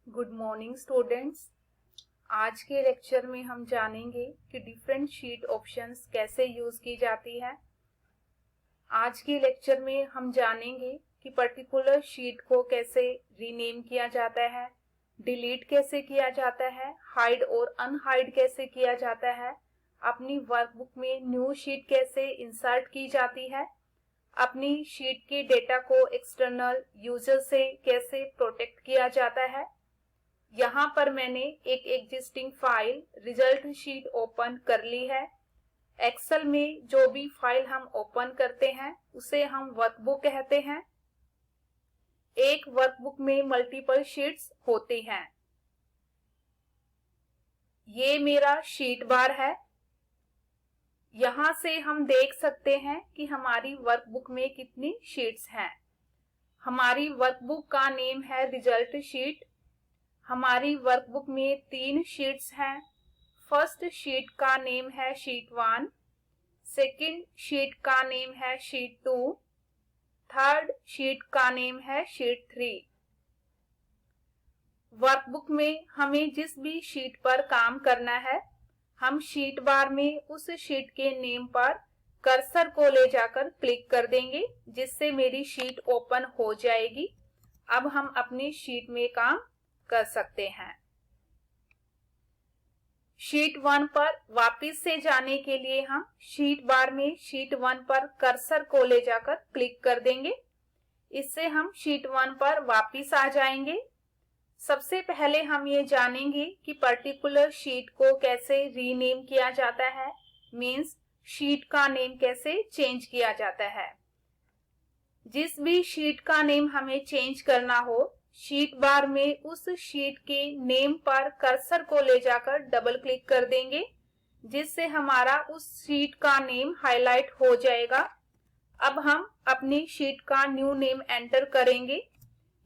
Good morning students. आज के lecture में हम जानेंगे कि डिफरेंट शीट ऑप्शंस कैसे यूज की जाती है। आज के लेक्चर में हम जानेंगे कि पर्टिकुलर शीट को कैसे रीनेम किया जाता है, डिलीट कैसे किया जाता है, हाइड और अनहाइड कैसे किया जाता है, अपनी वर्कबुक में न्यू शीट कैसे इंसर्ट की जाती है, अपनी शीट के डेटा को एक्सटर्नल यूजर से कैसे प्रोटेक्ट किया जाता है। यहाँ पर मैंने एक existing file result sheet open कर ली है। एक्सेल में जो भी फाइल हम ओपन करते हैं उसे हम वर्कबुक कहते हैं। एक वर्कबुक में मल्टीपल शीट्स होती हैं। ये मेरा शीट बार है। यहाँ से हम देख सकते हैं कि हमारी वर्कबुक में कितनी शीट्स हैं। हमारी वर्कबुक का नेम है रिजल्ट शीट। हमारी वर्कबुक में 3 शीट्स हैं। फर्स्ट शीट का नेम है शीट 1, सेकंड शीट का नेम है शीट 2, थर्ड शीट का नेम है शीट 3। वर्कबुक में हमें जिस भी शीट पर काम करना है, हम शीट बार में उस शीट के नेम पर कर्सर को ले जाकर क्लिक कर देंगे, जिससे मेरी शीट ओपन हो जाएगी। अब हम अपनी शीट में काम कर सकते हैं। शीट 1 पर वापस से जाने के लिए हम शीट बार में शीट 1 पर कर्सर को ले जाकर क्लिक कर देंगे। इससे हम शीट 1 पर वापस आ जाएंगे। सबसे पहले हम ये जानेंगे कि पर्टिकुलर शीट को कैसे रीनेम किया जाता है, मीन्स शीट का नेम कैसे चेंज किया जाता है। जिस भी शीट का नेम हमें चेंज करना हो, शीट बार में उस शीट के नेम पर कर्सर को ले जाकर डबल क्लिक कर देंगे, जिससे हमारा उस शीट का नेम हाईलाइट हो जाएगा। अब हम अपनी शीट का न्यू नेम एंटर करेंगे।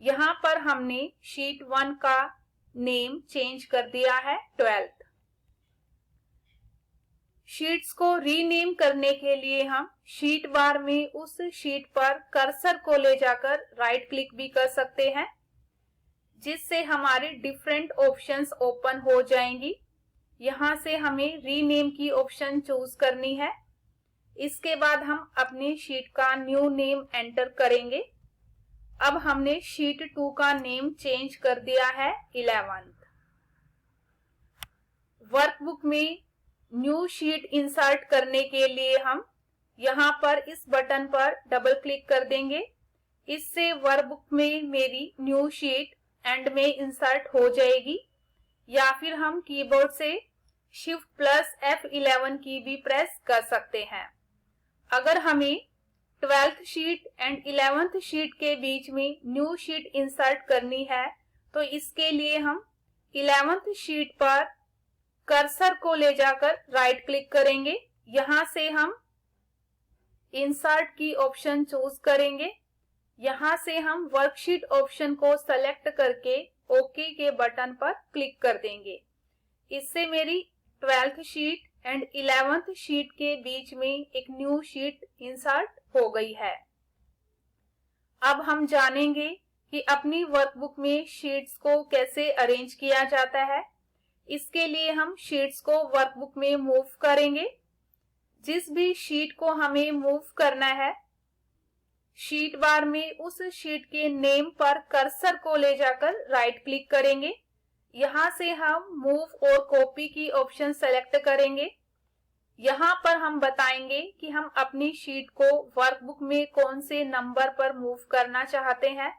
यहाँ पर हमने शीट 1 का नेम चेंज कर दिया है 12th। शीट्स को रीनेम करने के लिए हम शीट बार में उस शीट पर कर्सर को ले जाकर राइट क्लिक भी कर सकते हैं, जिससे हमारी डिफरेंट ऑप्शंस ओपन हो जाएंगी। यहाँ से हमें रीनेम की ऑप्शन चूज करनी है। इसके बाद हम अपनी शीट का न्यू नेम एंटर करेंगे। अब हमने शीट 2 का नेम चेंज कर दिया है 11th। वर्कबुक में न्यू शीट इंसर्ट करने के लिए हम यहाँ पर इस बटन पर डबल क्लिक कर देंगे। इससे वर्कबुक में मेरी न्यू शीट एंड में इंसर्ट हो जाएगी। या फिर हम कीबोर्ड से Shift+ F11 की भी प्रेस कर सकते हैं। अगर हमें 12th sheet and 11th sheet के बीच में न्यू शीट इंसर्ट करनी है, तो इसके लिए हम 11th शीट पर कर्सर को ले जाकर राइट क्लिक करेंगे। यहाँ से हम इंसर्ट की ऑप्शन चूज करेंगे। यहाँ से हम वर्कशीट ऑप्शन को सेलेक्ट करके ओके के बटन पर क्लिक कर देंगे। इससे मेरी 12th sheet and 11th sheet के बीच में एक न्यू शीट इंसर्ट हो गई है। अब हम जानेंगे कि अपनी वर्कबुक में शीट्स को कैसे अरेंज किया जाता है। इसके लिए हम शीट्स को वर्कबुक में मूव करेंगे। जिस भी शीट को हमें मूव करना है, शीट बार में उस शीट के नेम पर कर्सर को ले जाकर राइट क्लिक करेंगे। यहाँ से हम मूव और कॉपी की ऑप्शन सेलेक्ट करेंगे। यहाँ पर हम बताएंगे कि हम अपनी शीट को वर्कबुक में कौन से नंबर पर मूव करना चाहते हैं।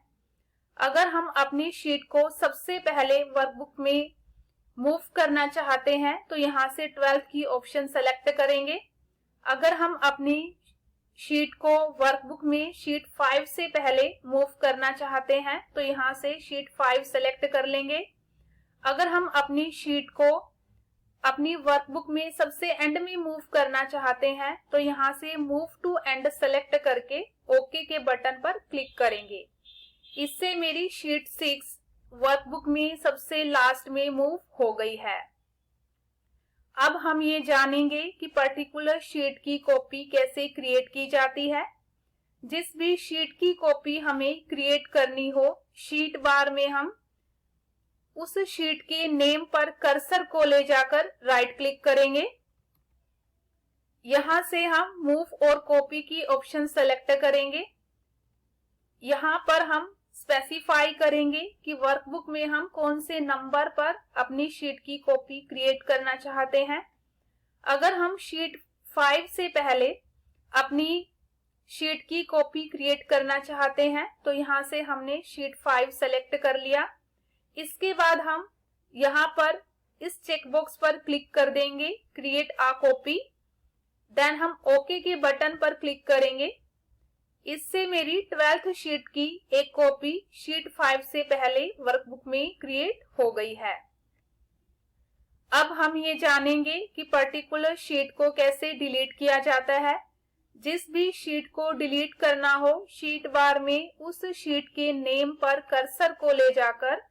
अगर हम अपनी शीट को सबसे पहले वर्कबुक में मूव करना चाहते हैं तो यहाँ से 12th की ऑप्शन सेलेक्ट करेंगे। अगर हम अपनी शीट को वर्कबुक में शीट 5 से पहले मूव करना चाहते हैं तो यहाँ से शीट 5 सेलेक्ट कर लेंगे। अगर हम अपनी शीट को अपनी वर्कबुक में सबसे एंड में मूव करना चाहते हैं तो यहाँ से मूव टू एंड सेलेक्ट करके ओके के बटन पर क्लिक करेंगे। इससे मेरी शीट 6 वर्कबुक में सबसे लास्ट में मूव हो गई है। अब हम ये जानेंगे कि पर्टिकुलर शीट की कॉपी कैसे क्रिएट की जाती है। जिस भी शीट की कॉपी हमें क्रिएट करनी हो, शीट बार में हम उस शीट के नेम पर कर्सर को ले जाकर राइट क्लिक करेंगे। यहां से हम मूव और कॉपी की ऑप्शन सेलेक्ट करेंगे। यहां पर हम स्पेसिफाई करेंगे कि वर्कबुक में हम कौन से नंबर पर अपनी शीट की कॉपी क्रिएट करना चाहते हैं। अगर हम शीट 5 से पहले अपनी शीट की कॉपी क्रिएट करना चाहते हैं तो यहां से हमने शीट 5 सेलेक्ट कर लिया। इसके बाद हम यहां पर इस चेकबॉक्स पर क्लिक कर देंगे क्रिएट अ कॉपी। देन हम ओके के बटन पर क्लिक करेंगे। इससे मेरी 12th शीट की एक कॉपी शीट 5 से पहले वर्कबुक में क्रिएट हो गई है। अब हम ये जानेंगे कि पर्टिकुलर शीट को कैसे डिलीट किया जाता है। जिस भी शीट को डिलीट करना हो, शीट बार में उस शीट के नेम पर कर्सर को ले जाकर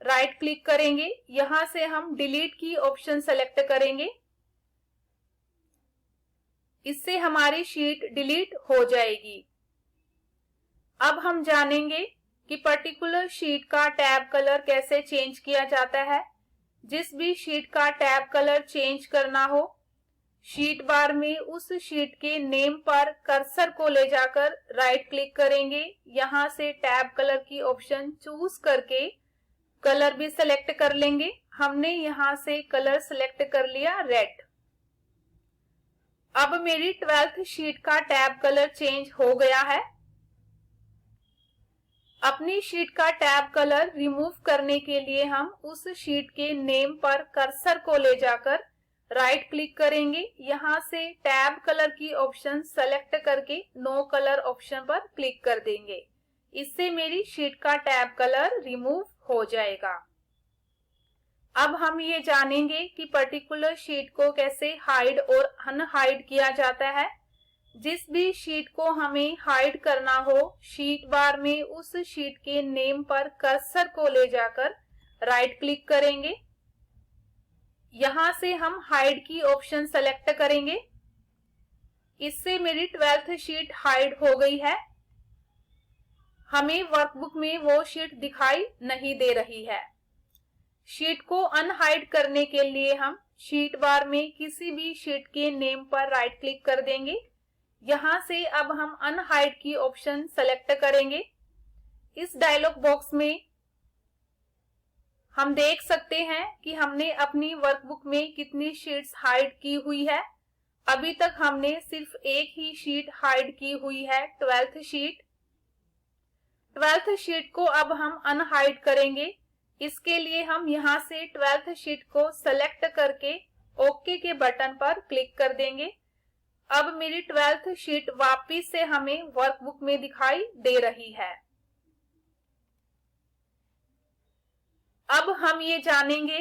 राइट क्लिक करेंगे। यहां से हम डिलीट की ऑप्शन सेलेक्ट करेंगे। इससे हमारी शीट डिलीट हो जाएगी। अब हम जानेंगे कि पर्टिकुलर शीट का टैब कलर कैसे चेंज किया जाता है। जिस भी शीट का टैब कलर चेंज करना हो, शीट बार में उस शीट के नेम पर कर्सर को ले जाकर राइट क्लिक करेंगे। यहां से टैब कलर की ऑप्शन चूज करके कलर भी सिलेक्ट कर लेंगे। हमने यहां से कलर सिलेक्ट कर लिया रेड। अब मेरी 12th शीट का टैब कलर चेंज हो गया है। अपनी शीट का टैब कलर रिमूव करने के लिए हम उस शीट के नेम पर कर्सर को ले जाकर राइट क्लिक करेंगे। यहां से टैब कलर की ऑप्शन सेलेक्ट करके नो कलर ऑप्शन पर क्लिक कर देंगे। इससे मेरी शीट का टैब कलर रिमूव हो जाएगा। अब हम ये जानेंगे कि पर्टिकुलर शीट को कैसे हाइड और अनहाइड किया जाता है। जिस भी शीट को हमें हाइड करना हो, शीट बार में उस शीट के नेम पर कर्सर को ले जाकर राइट क्लिक करेंगे। यहां से हम हाइड की ऑप्शन सेलेक्ट करेंगे। इससे मेरी 12th शीट हाइड हो गई है। हमें वर्कबुक में वो शीट दिखाई नहीं दे रही है। शीट को अनहाइड करने के लिए हम शीट बार में किसी भी शीट के नेम पर राइट क्लिक कर देंगे। यहां से अब हम अनहाइड की ऑप्शन सेलेक्ट करेंगे। इस डायलॉग बॉक्स में हम देख सकते हैं कि हमने अपनी वर्कबुक में कितनी शीट्स हाइड की हुई है। अभी तक हमने सिर्फ एक ही शीट हाइड की हुई है, 12th शीट। 12th शीट को अब हम अनहाइड करेंगे। इसके लिए हम यहां से 12th शीट को सेलेक्ट करके ओके के बटन पर क्लिक कर देंगे। अब मेरी 12th शीट वापस से हमें वर्कबुक में दिखाई दे रही है। अब हम ये जानेंगे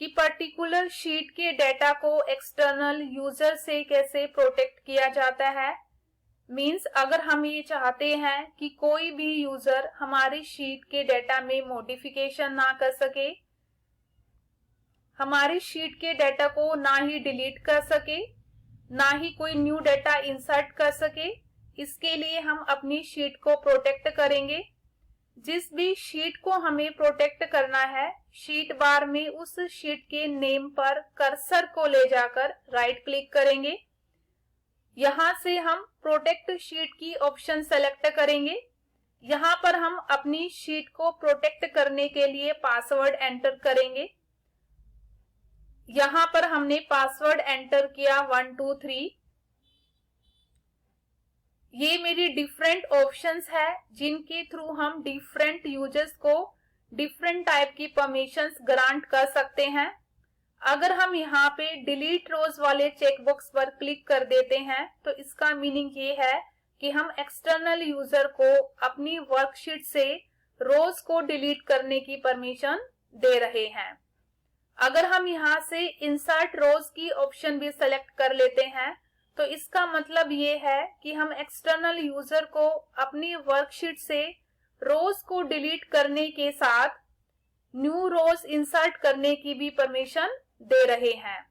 कि पर्टिकुलर शीट के डेटा को एक्सटर्नल यूजर से कैसे प्रोटेक्ट किया जाता है। मीन्स अगर हम ये चाहते हैं कि कोई भी यूजर हमारी शीट के डेटा में मॉडिफिकेशन ना कर सके, हमारी शीट के डेटा को ना ही डिलीट कर सके, ना ही कोई न्यू डेटा इंसर्ट कर सके, इसके लिए हम अपनी शीट को प्रोटेक्ट करेंगे। जिस भी शीट को हमें प्रोटेक्ट करना है, शीट बार में उस शीट के नेम पर कर्सर को ले जाकर राइट क्लिक करेंगे। यहां से हम प्रोटेक्ट शीट की ऑप्शन सेलेक्ट करेंगे। यहां पर हम अपनी शीट को प्रोटेक्ट करने के लिए पासवर्ड एंटर करेंगे। यहां पर हमने पासवर्ड एंटर किया 123। ये मेरी डिफरेंट ऑप्शंस है जिनके थ्रू हम डिफरेंट यूजर्स को डिफरेंट टाइप की परमिशंस ग्रांट कर सकते हैं। अगर हम यहाँ पे डिलीट रोज वाले चेकबॉक्स पर क्लिक कर देते हैं तो इसका मीनिंग ये है कि हम एक्सटर्नल यूजर को अपनी वर्कशीट से रोज को डिलीट करने की परमिशन दे रहे हैं। अगर हम यहाँ से इंसर्ट रोज की ऑप्शन भी सेलेक्ट कर लेते हैं तो इसका मतलब ये है कि हम एक्सटर्नल यूजर को अपनी वर्कशीट से रोज को डिलीट करने के साथ न्यू रोज इंसर्ट करने की भी परमिशन दे रहे हैं।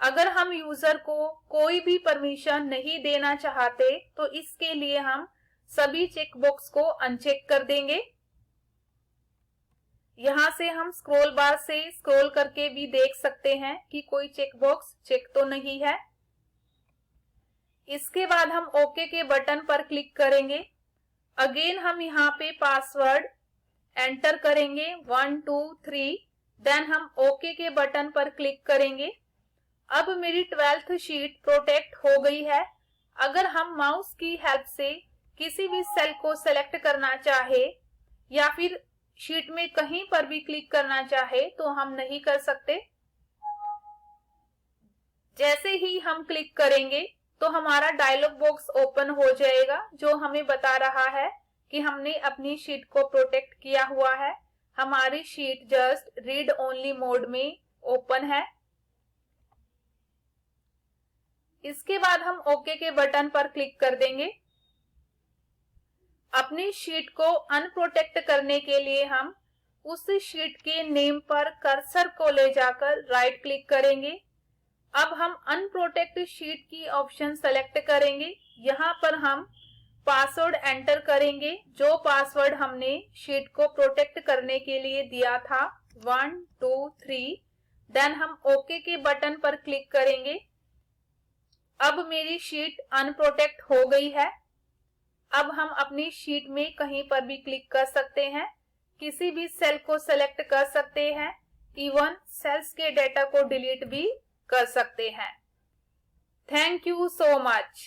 अगर हम यूजर को कोई भी परमिशन नहीं देना चाहते तो इसके लिए हम सभी चेकबॉक्स को अनचेक कर देंगे। यहाँ से हम स्क्रॉल बार से स्क्रॉल करके भी देख सकते हैं कि कोई चेकबॉक्स चेक तो नहीं है। इसके बाद हम ओके के बटन पर क्लिक करेंगे। अगेन हम यहाँ पे पासवर्ड एंटर करेंगे 1 2 3, देन हम ओके के बटन पर क्लिक करेंगे। अब मेरी 12th शीट प्रोटेक्ट हो गई है। अगर हम माउस की हेल्प से किसी भी सेल को सेलेक्ट करना चाहे या फिर शीट में कहीं पर भी क्लिक करना चाहे तो हम नहीं कर सकते। जैसे ही हम क्लिक करेंगे तो हमारा डायलॉग बॉक्स ओपन हो जाएगा जो हमें बता रहा है कि हमने अपनी शीट को प्रोटेक्ट किया हुआ है। हमारी sheet just read only mode में ओपन है। इसके बाद हम ओके के बटन पर क्लिक कर देंगे। अपनी शीट को अनप्रोटेक्ट करने के लिए हम उस शीट के नेम पर कर्सर को ले जाकर राइट क्लिक करेंगे। अब हम अनप्रोटेक्ट शीट की ऑप्शन सेलेक्ट करेंगे। यहाँ पर हम पासवर्ड एंटर करेंगे, जो पासवर्ड हमने शीट को प्रोटेक्ट करने के लिए दिया था 1 2 3। देन हम ओके के बटन पर क्लिक करेंगे। अब मेरी शीट अनप्रोटेक्ट हो गई है। अब हम अपनी शीट में कहीं पर भी क्लिक कर सकते हैं, किसी भी सेल को सेलेक्ट कर सकते हैं, इवन सेल्स के डेटा को डिलीट भी कर सकते हैं। Thank you so much.